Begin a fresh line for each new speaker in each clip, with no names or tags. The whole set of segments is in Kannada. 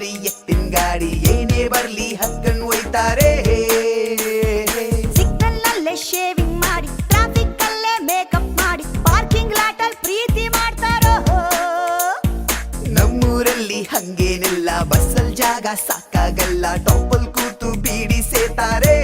ಲಾರಿ ಎತ್ತಿನ ಗಾಡಿ ಏನೇ ಬರ್ಲಿ ಹಕ್ಕನ್ ಒಯ್ತಾರೆ.
ಸಿಗ್ನಲ್ ನಲ್ಲೇ ಶೇವಿಂಗ್ ಮಾಡಿ, ಟ್ರಾಫಿಕ್ ಅಲ್ಲೇ ಮೇಕಪ್ ಮಾಡಿ, ಪಾರ್ಕಿಂಗ್ ಲಾಟ್ ಅಲ್ಲಿ ಪ್ರೀತಿ ಮಾಡ್ತಾರೋ.
ನಮ್ಮೂರಲ್ಲಿ ಹಂಗೇನಿಲ್ಲ, ಬಸ್ಸಲ್ ಜಾಗ ಸಾಕಾಗಲ್ಲ, ಟಾಪಲ್ ಕೂತು ಬೀಡಿ ಸೇತಾರೆ.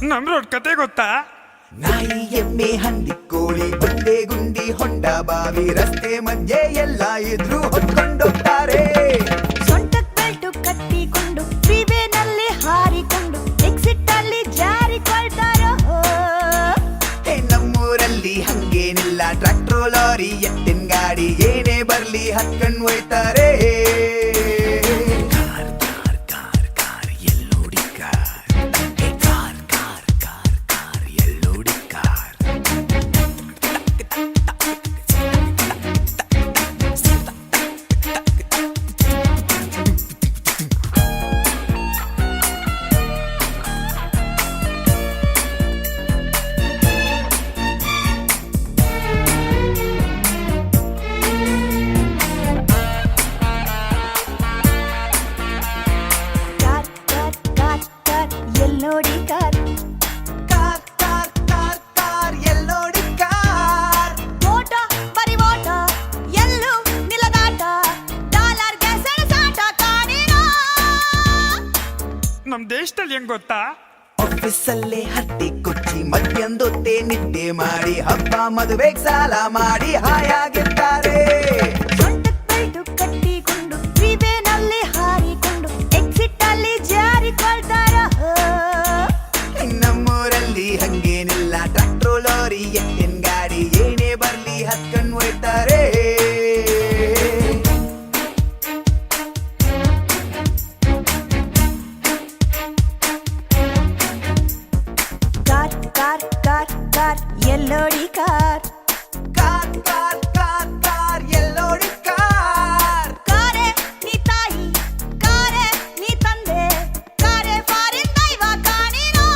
ನಮ್ ರೋಡ್ ಕತೆ ಗೊತ್ತಾ?
ನಾಯಿ ಎಮ್ಮೆ ಹಂದಿ ಕೋಳಿ ಬಂಡೆ ಗುಂಡಿ ಹೊಂಡ ಬಾವಿ ರಸ್ತೆ ಮಧ್ಯೆ ಎಲ್ಲ ಇದ್ರು ಹೊತ್ಕೊಂಡೋಗ್ತಾರೆ.
ಸೊಂಟಕ್ ಬೆಲ್ಟು ಕಟ್ಟಿಕೊಂಡು ಫ್ರೀವೇನಲ್ಲಿ ಹಾರಿಕೊಂಡು ಎಕ್ಸಿಟ್ ಅಲ್ಲಿ ಜಾರಿಕೊಳ್ತಾರೋ.
ನಮ್ಮೂರಲ್ಲಿ ಹಂಗೇನಿಲ್ಲ, ಟ್ರ್ಯಾಕ್ಟರ್ ಲಾರಿ ಎತ್ತಿನ ಗಾಡಿ ಏನೇ ಬರ್ಲಿ ಹಕ್ಕನ್ ಒಯ್ತಾರೆ.
ನಮ್ ದೇಶದಲ್ಲಿ ಹೆಂಗ್ ಗೊತ್ತಾ?
ಆಫೀಸಲ್ಲೇ ಹತ್ತಿ ಕೊಚ್ಚಿ ಮಧ್ಯಾಹ್ನದೊತ್ತೆ ನಿದ್ದೆ ಮಾಡಿ ಹಬ್ಬ ಮದುವೆಗೆ ಸಾಲ ಮಾಡಿ ಹಾಯಾಗಿರ್ತಾರೆ.
ಸೊಂಟಕ್ ಬೆಲ್ಟು ಕಟ್ಟಿಕೊಂಡು ಫ್ರೀವೇನಲ್ಲಿ ಹಾರಿಕೊಂಡು ಎಕ್ಸಿಟ್ ಅಲ್ಲಿ ಜಾರಿಕೊಳ್ತಾರೋ.
ನಮ್ಮೂರಲ್ಲಿ ಹಂಗೇನಿಲ್ಲ, ಟ್ರ್ಯಾಕ್ಟರ್ ಲಾರಿ ಎತ್ತಿನ ಗಾಡಿ ಏನೇ ಬರ್ಲಿ ಹಕ್ಕನ್ ಒಯ್ತಾರೆ.
ಎಲ್ಲೋಡಿ ಕಾರ್
ಕಾರ್ ಕಾರ್ ಕಾರ್ ಕಾರ್ ಎಲ್ಲೋಡಿ ಕಾರ್.
ಕಾರೆ ನೀ ತಾಯಿ, ಕಾರೆ ನೀ ತಂದೆ, ಕಾರೆ ಫಾರಿನ್ ದೈವ ಕಾಣಿರೋ.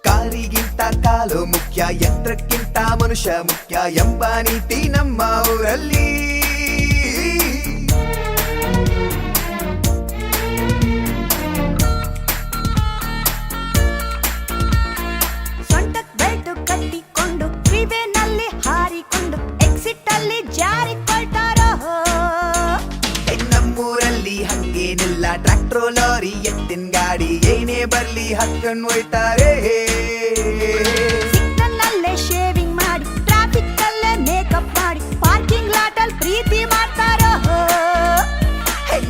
ಕಾರಿಗಿಂತ ಕಾಲು ಮುಖ್ಯ, ಯಂತ್ರಕ್ಕಿಂತ ಮನುಷ್ಯ ಮುಖ್ಯ ಎಂಬ ನೀತಿ ನಮ್ಮ ಊರಲ್ಲಿ.
ಕಟ್ಟಿಕೊಂಡು ಫ್ರೀವೇನಲ್ಲಿ ಹಾರಿಕೊಂಡು ಎಕ್ಸಿಟ್ ಅಲ್ಲಿ ಜಾರಿಕೊಳ್ತಾರೋ.
ನಮ್ಮೂರಲ್ಲಿ ಹಂಗೇನಿಲ್ಲ, ಟ್ರ್ಯಾಕ್ಟರ್ ಲಾರಿ ಎತ್ತಿನ ಗಾಡಿ ಏನೇ ಬರ್ಲಿ ಹಕ್ಕನ್ ಒಯ್ತಾರೆ.
ಸಿಗ್ನಲ್ ನಲ್ಲೇ ಶೇವಿಂಗ್ ಮಾಡಿ, ಟ್ರಾಫಿಕ್ ಅಲ್ಲೇ ಮೇಕಪ್ ಮಾಡಿ, ಪಾರ್ಕಿಂಗ್ ಲಾಟ್ ಅಲ್ಲಿ ಪ್ರೀತಿ ಮಾಡ್ತಾರೋ.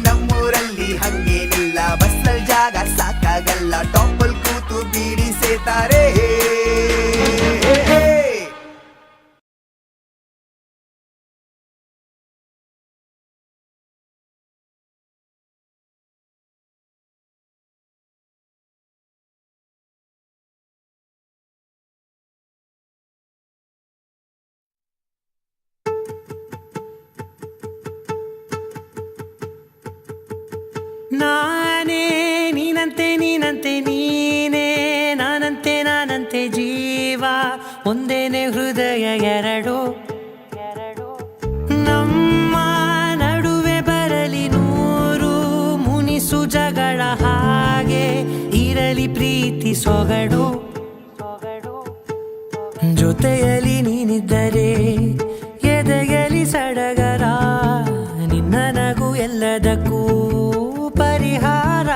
ನಮ್ಮೂರಲ್ಲಿ ಹಂಗೇನಿಲ್ಲ, ಬಸ್ಸಲ್ ಜಾಗ ಸಾಕಾಗಲ್ಲ, ಟಾಪಲ್ ಕೂತು ಬೀಡಿ ಸೇತಾರೆ.
ನಾನೇ ನೀನಂತೆ ನೀನಂತೆ ನೀನೇ, ನಾನಂತೆ ನಾನಂತೆ ಜೀವ ಒಂದೇನೆ ಹೃದಯ ಎರಡು. ನಮ್ಮ ನಡುವೆ ಬರಲಿ ನೂರು ಮುನಿಸು ಜಗಳ, ಹಾಗೆ ಇರಲಿ ಪ್ರೀತಿ ಸೊಗಡು. ಜೊತೆಯಲ್ಲಿ ನೀನಿದ್ದರೆ ಎದೆಯಲಿ ಸಡಗರ, ನಿನ್ನ ನಗು ಎಲ್ಲದಕ್ಕೂ ಪರಿಹಾರ.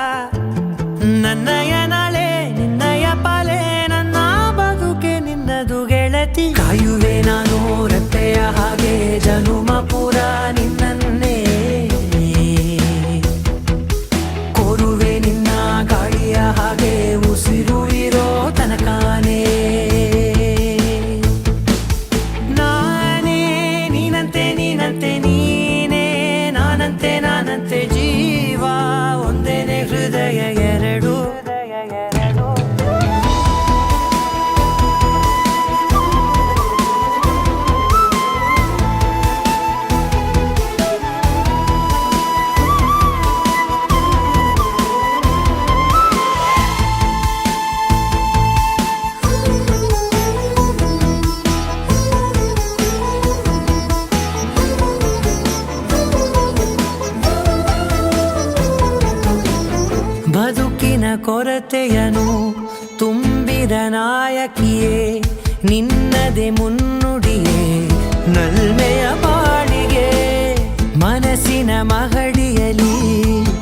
ನನ್ನಯ ನಾಳೆ ನಿನ್ನಯ ಪಾಲೆ, ನನ್ನ ಬದುಕೆ ನಿನ್ನದು ಗೆಳತಿ. ಕಾಯುವೆ ನಾನು ರೆಪ್ಪೆಯ ಹಾಗೆ ಜನುಮ ಪುರ ನಿನ್ನನ್ನೇ, ಕೋರುವೆ ನಿನ್ನ ಗಾಳಿಯ ಹಾಗೆ ಉಸಿರು ಕೊರತೆಯನು ತುಂಬಿದ ನಾಯಕಿಯೇ ನಿನ್ನದೆ ಮುನ್ನುಡಿಯೇ ನಲ್ಮೆಯ ಬಾಳಿಗೆ ಮನಸ್ಸಿನ ಮಹಡಿಯಲಿ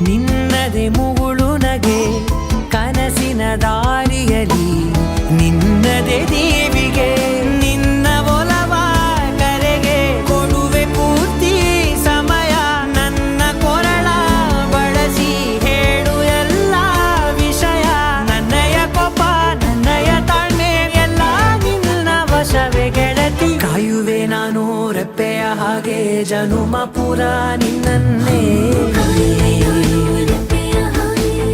ನಿನ್ನದೆ ಮುಗುಳು ನಗೆ ಕನಸಿನ ದಾರಿಯಲಿ ನಿನ್ನದೆ ದೀವಿಗೆ ನಿನ್ನ ಒಲವ ಕರೆಗೆ ಕೊಡುವೆ ಪೂರ್ತಿ ಸಮಯ ನನ್ನ ಕೊರಳ ಬಳಸಿ ಹೇಳು ಎಲ್ಲ ವಿಷಯ ನನ್ನಯ ಕೋಪ ನನ್ನಯ ತಾಳ್ಮೆ ಎಲ್ಲ ನಿನ್ನ ವಶವೇ ಗೆಳತಿ ಕಾಯುವೆ ನಾನು ರೆಪ್ಪೆಯ ಹಾಗೆ ಜನುಮ ಪುರ ನಿನ್ನನ್ನೇ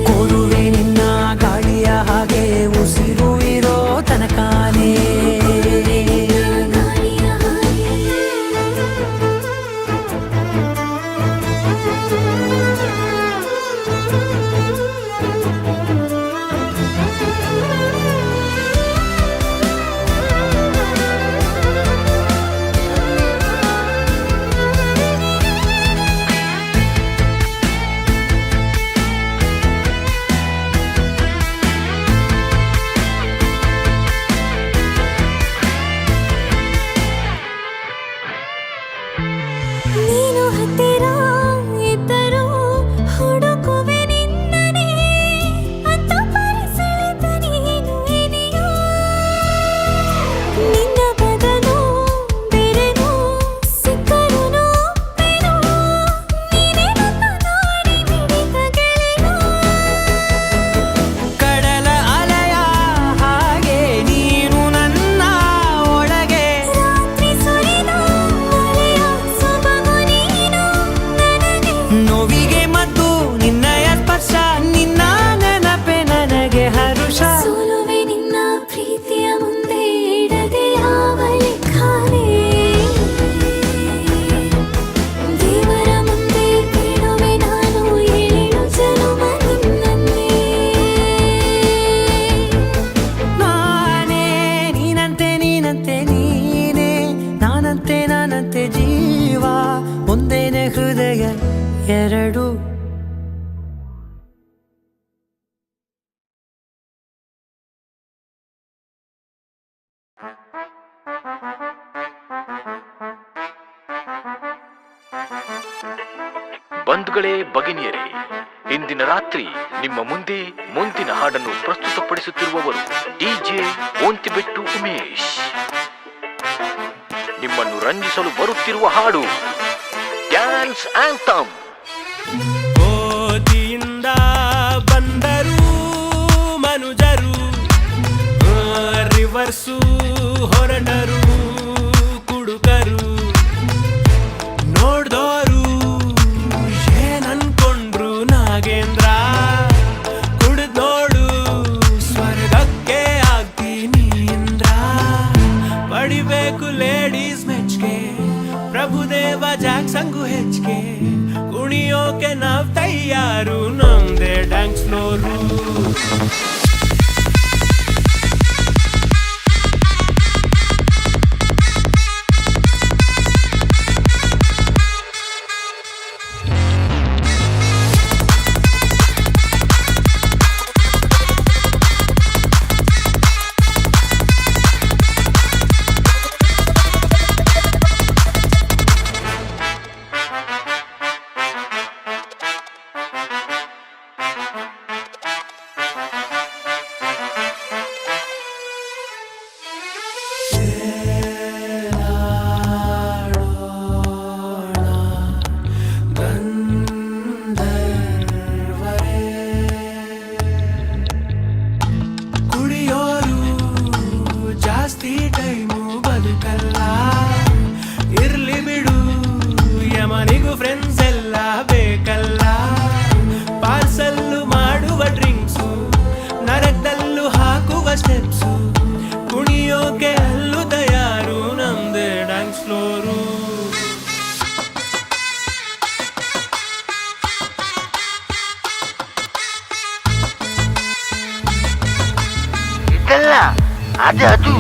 ಕೋರುವೆ ನಿನ್ನ ಗಾಳಿಯ ಹಾಗೆ ಉಸಿರು ಇರೋ ತನಕಾನೇ
ನೀನು ಹತ್ತಿರ ಇದ್ದರೂ ಹುಡುಕುವೆ ನಿನ್ನನೇ ಅಂತ ಪರಿಸೆಳೆದ ನೀನು ಇದೆಯಾ ನಿನ್ನ ಬದಲು ಬೇರೆನೋ ಸಿಕ್ಕರೂ ನೋವೆನೋ ನೀನೇ ನನ್ನ ನಾಡಿ ಮಿಡಿತ ಗೆಳೆಯ
ಕಡಲ ಅಲೆಯ ಹಾಗೆ ನೀನು ನನ್ನ ಒಳಗೆ
ರಾತ್ರಿ ಸುರಿದ ಮಳೆಯ ಸೊಬಗು ನೀನು ನನಗೆ
ನೋವಿಗೆ ಮದ್ದು ನಿನ್ನಯ ಸ್ಪರ್ಶ ನಿನ್ನ ನೆನಪೆ ನನಗೆ ಹರುಷ
ಸೋಲುವೆ ನಿನ್ನ ಪ್ರೀತಿಯ ಮುಂದೆ ಇಡದೆ ಯಾವ ಲೆಕ್ಕನೇ ದೇವರ ಮುಂದೆ ಕೇಳುವೆ ನಾನು 7 ಜನುಮ ನಿನ್ನನ್ನೇ
ನಾನೇ ನೀನಂತೆ ನೀನಂತೆ ನೀನೇ ನಾನಂತೆ ನಾನಂತೆ ಜೀವ ಒಂದೇನೆ ಹೃದಯ ಎರಡು
ಬಂಧುಗಳೇ ಭಗಿನಿಯರೇ, ಇಂದಿನ ರಾತ್ರಿ ನಿಮ್ಮ ಮುಂದೆ ಮುಂದಿನ ಹಾಡನ್ನು ಪ್ರಸ್ತುತಪಡಿಸುತ್ತಿರುವವರು ಡಿಜೆ ಓಂತಿಬೆಟ್ಟು ಉಮೇಶ್. ನಿಮ್ಮನ್ನು ರಂಜಿಸಲು ಬರುತ್ತಿರುವ ಹಾಡು ಡ್ಯಾನ್ಸ್ ಆಂಥಮ್.
ಓದಿಯಿಂದ ಬಂದರು ಮನುಜರು ರಿವರ್ಸು ಹೊರಟರು ಕುಡುಕರು ನೋಡ್ದೋರು ಏನನ್ಕೊಂಡ್ರು ನಾಗೇಂದ್ರ ಕುಡಿದೋಡು ಸ್ವರ್ಗಕ್ಕೆ ಆಗ್ತೀನಿ ಇಂದ್ರ ಪಡಿಬೇಕು ಲೇಡೀಸ್ ಮೆಚ್ಗೆ ಪ್ರಭುದೇವ ಜಾಕ್ಸಂಗು ಹೆಚ್ಚಿಗೆ ಕುಣಿಯೋಕೆ ನಾವ್ ತಯಾರು ನಮ್ದೇ ಡ್ಯಾನ್ಸ್ ಫ್ಲೋರು
ಅದಲ್ಲ ಅದು